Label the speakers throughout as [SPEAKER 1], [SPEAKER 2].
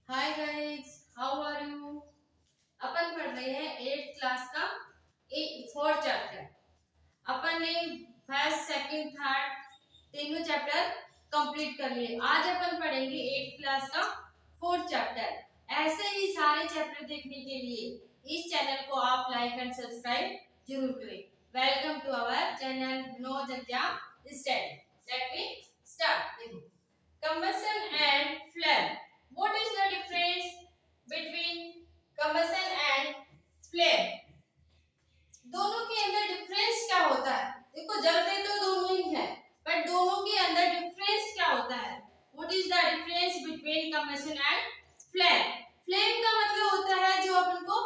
[SPEAKER 1] Hi guys, how are you. अपन पढ़ रहे हैं 8th क्लास का फोर्थ चैप्टर। अपन ने फर्स्ट सेकंड थर्ड तीनों चैप्टर कंप्लीट कर लिए। आज अपन पढ़ेंगे 8th क्लास का फोर्थ चैप्टर। ऐसे ही सारे चैप्टर देखने के लिए इस चैनल को आप लाइक एंड सब्सक्राइब जरूर करें। Welcome to our channel Manoj exam study. Let me start. देखो, combustion and flame. What is the difference between combustion and flame? दोनों के अंदर डिफरेंस क्या होता है? देखो, जलते तो दोनों ही है, पर दोनों के अंदर डिफरेंस क्या होता है? What is the difference between combustion and flame? Flame का मतलब होता है जो अपन को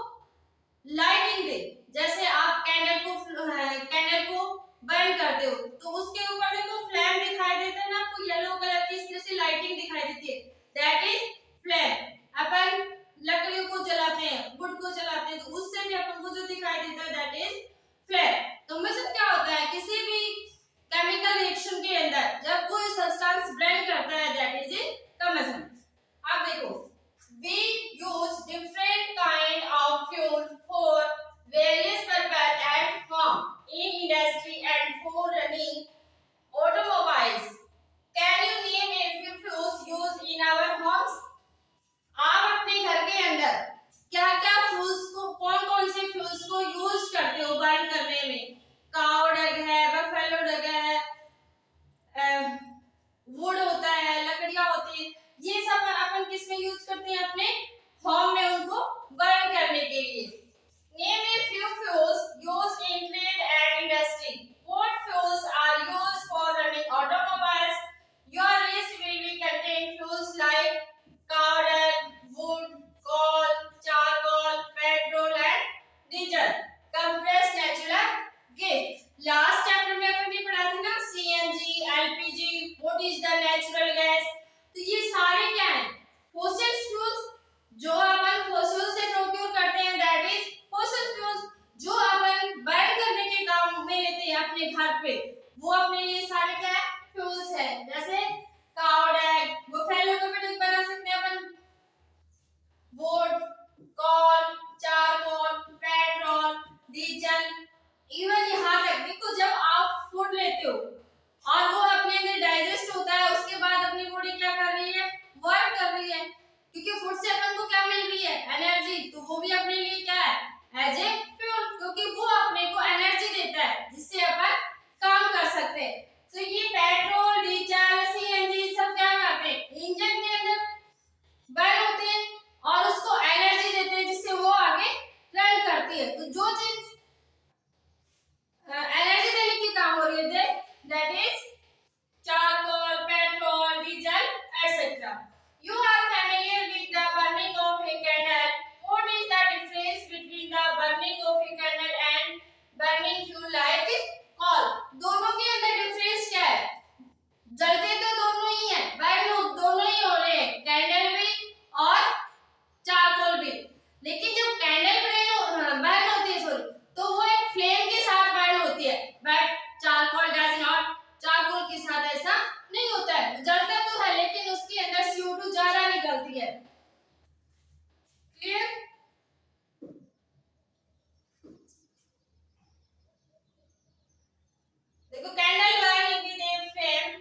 [SPEAKER 1] लाइटिंग दे। जैसे आप कैंडल को बर्न करते हो तो उसके ऊपर देखो फ्लेम दिखाई देता है ना, आपको येलो कलर की इस तरह से लाइटिंग दिखाई देती है। That is flame. अपन लकड़ियों को जलाते हैं, वुड को जलाते हैं, तो उससे भी अपन को जो दिखाई देता है दैट इज फ्लेम। कम्बशन क्या होता है? किसी भी केमिकल रिएक्शन के अंदर जब कोई सब्सटेंस ब्रेन करता है दैट इज कम्बशन। अब देखो, we use different kind of fuel for various purpose at home, in industry and for running automobiles. Can you name a few fuels used in our homes? आप अपने घर के अंदर क्या-क्या फ्यूल्स को, कौन-कौन से फ्यूल्स को यूज करते हो बर्न करने में? काऊ डंग है, बफेलो डंग है, वुड होता है, लकड़ियां होती है, ये सब अपन किस में यूज करते हैं? अपने होम में उनको बर्न करने के लिए। Name a few fuels used in trade and industry. What fuels are used for running automobiles? Your list will be contain fuels like carbon, wood, coal, charcoal, petrol and diesel, compressed natural gas। Last chapter में अपन ने पढ़ा था ना CNG, LPG, what is the natural gas. तो ये सारे क्या हैं? Fossil fuels. जो अपन फॉसिल से प्रोक्योर करते हैं दैट इज फॉसिल फ्यूल्स। जो अपन बर्न करने के काम में लेते हैं अपने घर पे, वो अपने लिए सारे क्या है? फ्यूल्स है। जैसे कावडैग, बुफेलो का भी बना सकते हैं अपन, wood, coal, charcoal, petrol, diesel, even यहाँ तक देखो, जब आप फूड लेते हो और वो अपने अंदर डाइजेस्ट होता है, उसके बाद अपनी बॉडी क्या कर रही है? वर्क कर रही है, क्योंकि फूड से अपन को क्या मिल रही है? एनर्जी। तो वो भी अपने लिए क्या है? एज ए फ्यूल, क्योंकि वो अपने को एनर्जी देता है जिससे अपन काम कर सकते हैं। तो ये पेट्रोल, डीजल, सीएनजी सब क्या करते हैं? इंजन के अंदर बर्न होते हैं और उसको एनर्जी देते हैं जिससे वो आगे रन करती है। तो जो चीज एनर्जी देने की काम हो रही है that is charcoal, petrol, diesel, etc. You are familiar with the burning of a candle. What is the difference between the burning of a candle and burning fuel like coal? दोनों के अंदर difference क्या है? जलते तो दोनों ही हैं, burn दोनों ही हो रहे हैं, कैंडल भी और चारकोल भी। लेकिन जब कैंडल बर्न होती है सॉरी, तो वो एक फ्लेम के साथ बर्न होती है, but charcoal does not. Charcoal के साथ ऐसा नहीं होता है, जलता तो है लेकिन उसके अंदर CO2 ज्यादा निकलती है। क्लियर? देखो, candle burn with a flame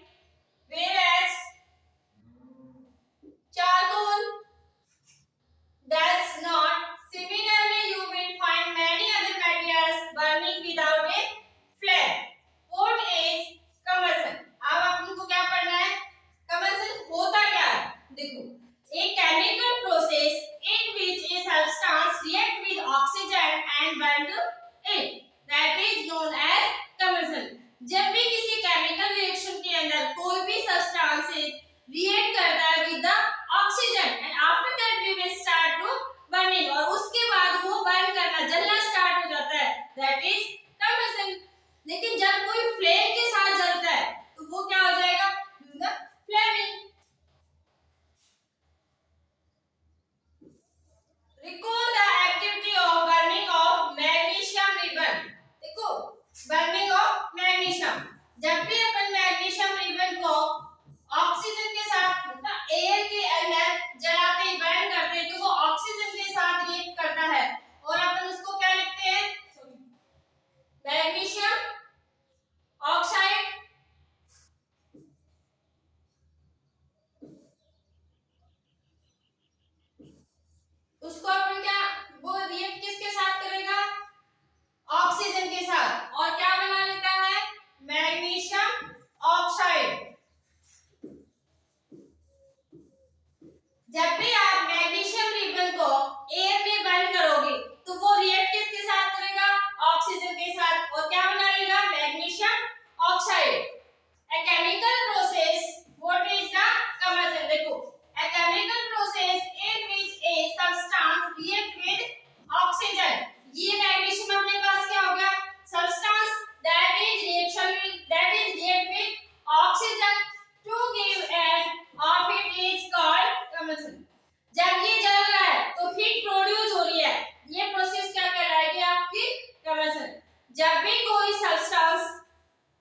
[SPEAKER 1] जब ये जल रहा है तो हीट प्रोड्यूस हो रही है, ये प्रोसेस क्या कहलाएगी आपकी कंबशन। जब भी कोई सब्सटेंस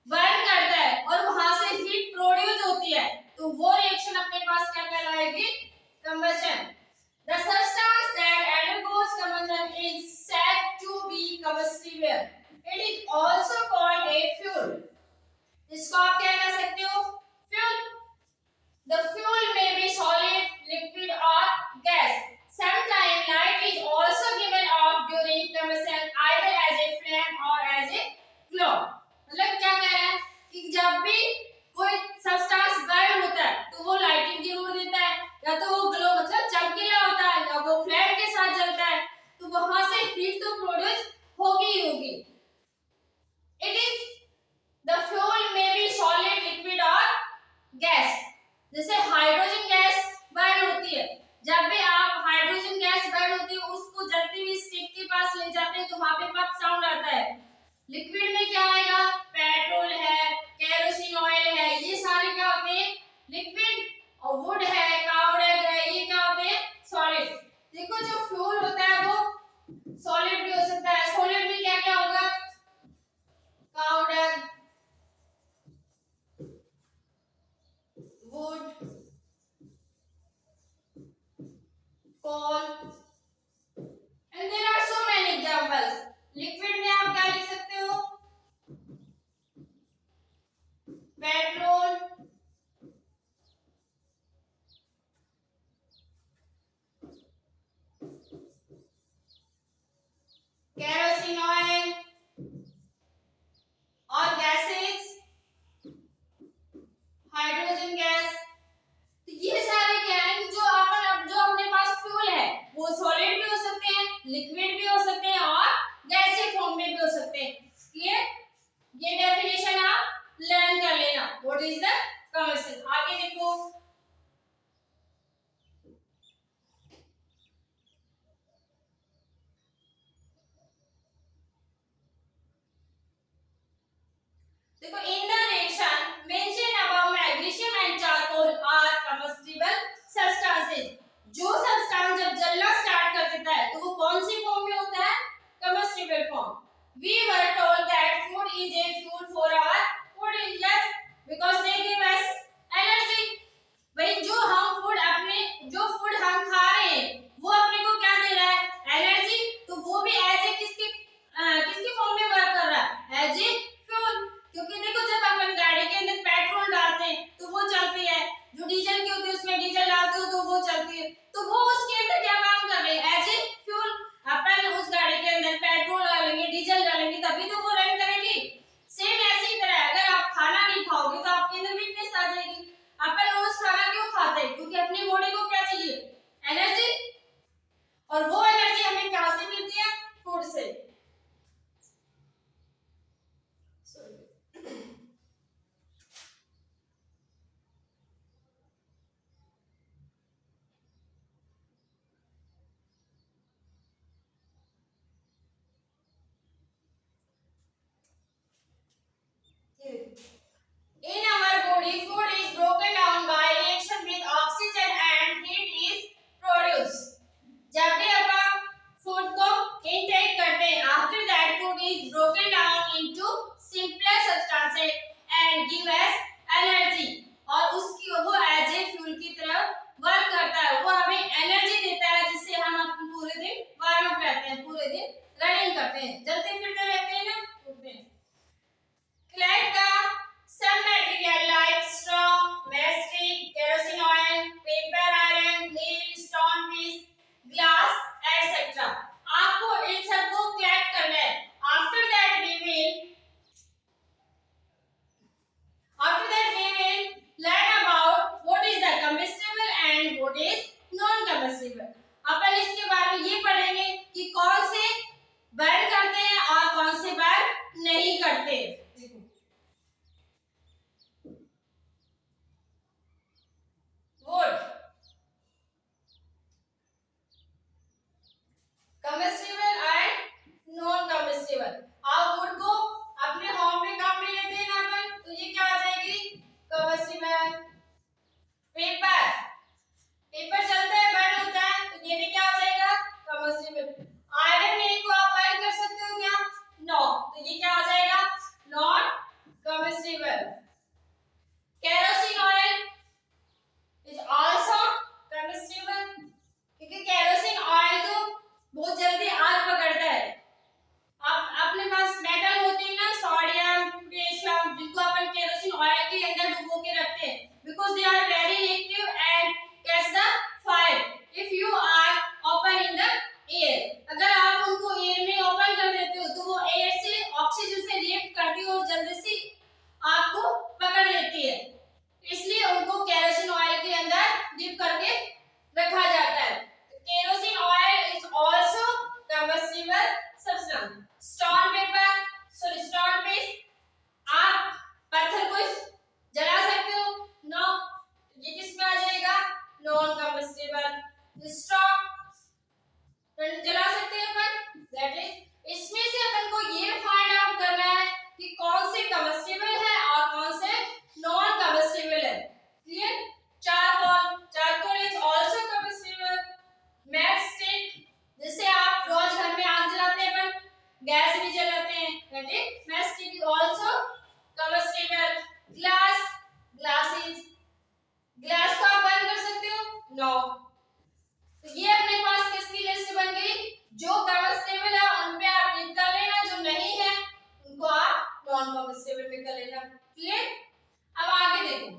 [SPEAKER 1] बर्न करता है और वहां से हीट प्रोड्यूस होती है तो वो रिएक्शन अपने पास क्या कहलाएगी combustion. The substance that undergoes combustion is said to be combustible. It is also called a fuel. इसको आप क्या कह सकते हो fuel. The fuel may be solid, liquid or gas. Sometimes light is also given off during combustion either as a flame or as a glow. मतलब क्या कह रहा है कि जब भी कोई सब्सटेंस बर्न होता है तो वो लाइटिंग जरूर देता है, या तो वो ग्लो मतलब चमकीला होता है, या वो फ्लेम के साथ जलता है, तो वहां से हीट तो प्रोड्यूस होगी ही होगी। It is the fuel may be solid, liquid और गैस। जैसे हाइड्रोजन गैस बर्न होती है, जब भी आप हाइड्रोजन गैस बर्न होती है उसको जलती हुई स्टिक के पास ले जाते हैं तो वहां पे पफ साउंड आता है। लिक्विड में क्या आएगा, पेट्रोल है, केरोसिन ऑयल है, ये सारे क्या होते हैं लिक्विड, और वुड है, कावड़ेग है, ये क्या होते हैं सॉलिड। देखो जो फ्यूल होता है वो सॉलिड भी हो सकता है, सॉलिड में क्या क्या होगा कावड़ेग, wood, coal, and there are so many examples. Liquid में आप क्या लिख सकते हो पेट्रोल, केरोसिन ऑयल और गैसेस हाइड्रोजन गैस। तो ये सारे क्या है जो अपने पास फ्यूल है वो सॉलिड भी हो सकते हैं, लिक्विड भी हो सकते हैं और गैसीय फॉर्म में भी हो सकते हैं। क्लियर, ये डेफिनेशन आप लर्न कर लेना व्हाट इज द कंबशन। आगे देखो देखो in the reaction mention above magnesium and charcoal are combustible substances. जो सब्सटेंस जब जलना स्टार्ट कर देता है तो वो कौन सी फॉर्म में होता है combustible form. We were told that food is a fuel for our food is yes because they give us energy. भाई जो हम फूड हम खा रहे हैं वो अपने को क्या दे रहा है एनर्जी, तो वो भी एज ए किसकी फॉर्म में वर्क कर रहा है एज ए फ्यूल। क्योंकि देखो जब अपन गाड़ी के अंदर पेट्रोल डालते हैं तो वो चलती है, जो डीजल की होती है उसमें डीजल डालते हो तो वो चलती है, तो वो उसके अंदर क्या काम कर रहे हैं एज ए फ्यूल। अपन उस गाड़ी के अंदर पेट्रोल डालेंगे, डीजल डालेंगे तभी तो वो रन करेगी। सेम ऐसी ही तरह अगर आप खाना नहीं खाओगे तो आपके अंदर वीकनेस आ जाएगी। अपन रोज खाना क्यों खाते हैं, क्योंकि अपनी बॉडी को क्या चाहिए एनर्जी, और वो एनर्जी हमें कहां से मिलती है फूड से। In our body, food is broken down by reaction with oxygen and heat is produced. जब भी अपन फूड को इनटेक करते हैं, after that food is broken down into simpler substances and give us energy. और उसकी वो as a fuel की तरह वर्क करता है, वो हमें एनर्जी देता है जिससे हम अपन पूरे दिन वार्म अप रहते हैं, पूरे दिन रनिंग करते हैं, चलते फिरते रहते हैं ना, उठते हैं। Clad का some material like straw, mastic, kerosene oil, paper, iron, nail, stone piece, glass, etc. आपको इन सबको clad करना है। After that we will learn about what is the combustible and what is non-combustible. अपन इसके बारे में ये पढ़ेंगे कि कौन से बर्न करते हैं और कौन से बर्न नहीं करते। wood combustible and non combustible। आप wood को अपने होम में काम में लेते हैं ना अपन, तो ये क्या आ जाएगी combustible। पेपर चलता है बर्न होता है स्ट्रॉ जला सकते हैं अपन। दैट इज इसमें से अपन को ये फाइंड आउट करना है कि कौन से कम्बस्टिबल है और कौन से नॉन कम्बस्टिबल है। Clear? Charcoal is also combustible. Match stick, जैसे आप रोज घर में आग जलाते हैं अपन, गैस भी जलाते हैं, that is match stick is also combustible. Glass को आप बंद कर सकते हो? नो। तो ये अपने पास किसकी लिस्ट बन गई? जो कम्बस्टिबल है उन पे आप टिक कर लेना, जो नहीं है उनको आप नॉन कम्बस्टिबल में कर लेना। क्लियर? अब आगे देखो,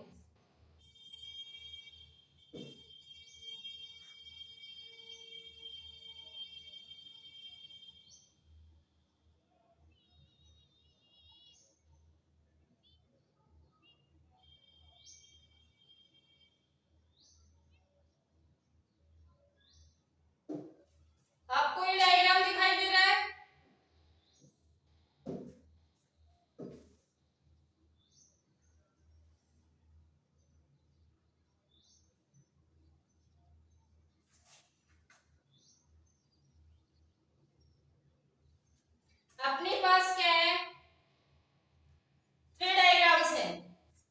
[SPEAKER 1] आपको ये डायग्राम दिखाई दे रहा है? अपने पास क्या है? थ्री डायग्राम्स है,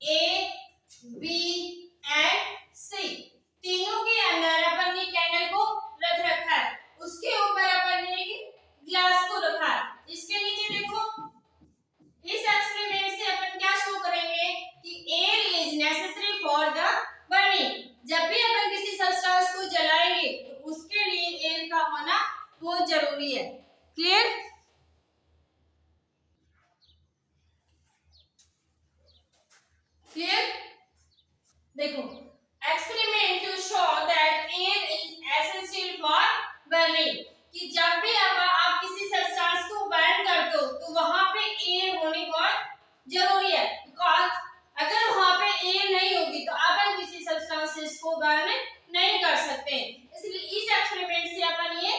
[SPEAKER 1] ए बी एंड सी। तीनों के अंदर अपन ने कैंडल को रख रखा है, उसके ऊपर अपन ने ग्लास को रखा है। इसके नीचे देखो, इस एक्सपेरिमेंट से अपन क्या शो करेंगे कि air is necessary for the burning. जब भी अपन किसी सब्सटेंस को जलाएंगे तो उसके लिए एयर का होना बहुत जरूरी है। क्लियर? क्लियर? देखो, experiment to show that air is essential for burning, कि जब भी आप किसी सब्सटेंस को बर्न करते हो तो वहां पे एयर होनी बहुत जरूरी है। बिकॉज अगर वहां पे एयर नहीं होगी तो अपन किसी सब्सटेंसेस को बर्न नहीं कर सकते। इसलिए इस एक्सपेरिमेंट से अपन ये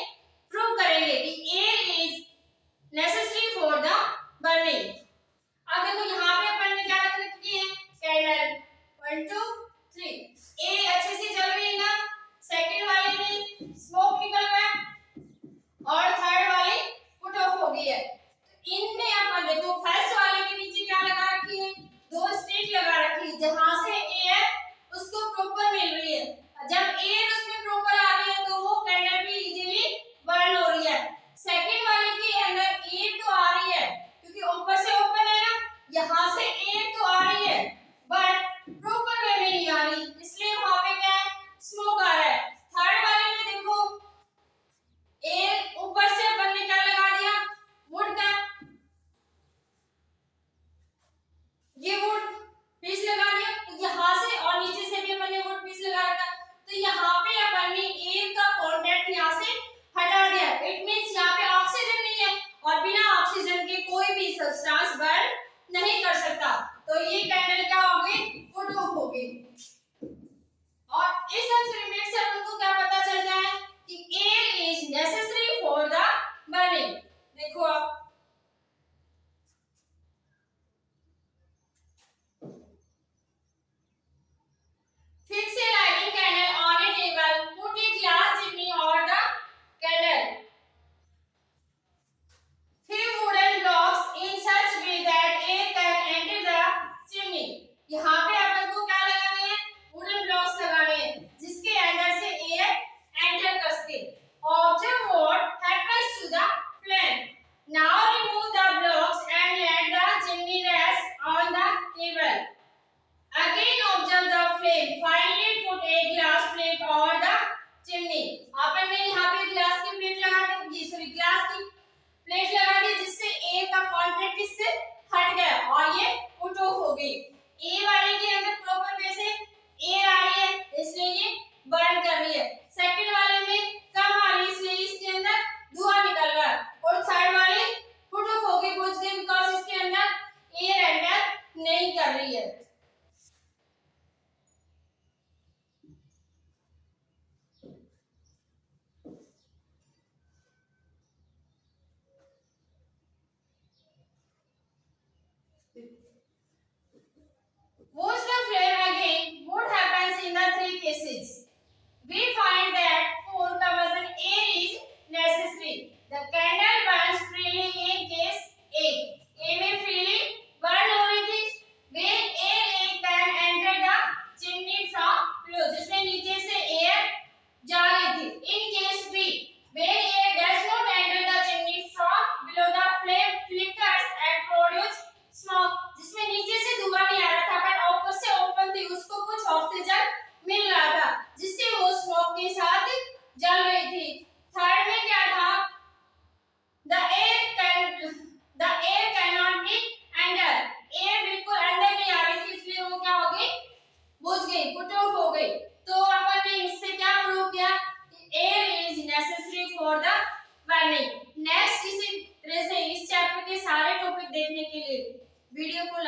[SPEAKER 1] प्रूव करेंगे कि air is necessary for the burning. अब देखो यहाँ पे अपन ने क्या रख रखी है? कैंडल 1 2 3। ए अच्छे से जल रही है ना, सेकंड वाले में स्मोक निकल रहा है और थर्ड वाली पुट ऑफ हो गई है। तो इनमें अपन देखो फर्स्ट वाले के नीचे क्या लगा रखी है? दो स्टिक लगा रखी है जहां से एयर उसको प्रॉपर मिल रही है। जब एयर उसमें प्रॉपर आ रही है तो वो कैंडल भी इजीली बर्न हो रही है। सेकंड वाले के अंदर एयर तो आ रही है क्योंकि ऊपर से ओपन है ना, यहां से एयर तो आ रही है बट प्रॉपर वे में नहीं आ रही, इसलिए वहां पे क्या है? स्मोक आ रहा है। थर्ड वाले में देखो एयर ऊपर से अपन ने क्या लगा दिया? वुड का, ये वुड पीस लगा दिया, तो यहाँ से और नीचे से भी अपन ने वुड पीस लगा रखा, तो यहाँ पे अपन ने एयर का कांटेक्ट यहाँ से हटा दिया। इट मींस यहाँ पे ऑक्सीजन नहीं है और बिना ऑक्सीजन के कोई भी सब्सटेंस बर्न नहीं कर सकता। तो ये कैंडल क्या हो गई? वुड ऑफ हो गई। और इस एक्सपेरिमेंट से हमको क्या पता चलता है कि air is necessary for the burning. देखो आप, fix a lighting candle on a table, put a glass chimney over the candle, fill wooden blocks in such way that air can enter the chimney। के साथ जल रही थी। Third में क्या था, the air can not be enter, air बिल्कुल अंदर नहीं आ रही थी, इसलिए वो क्या हो गई, बुझ गई, पुट आउट हो गई। तो अपन ने इससे क्या प्रूव किया, air is necessary for the burning. Next इसी तरह से इस चैप्टर के सारे टॉपिक देखने के लिए वीडियो को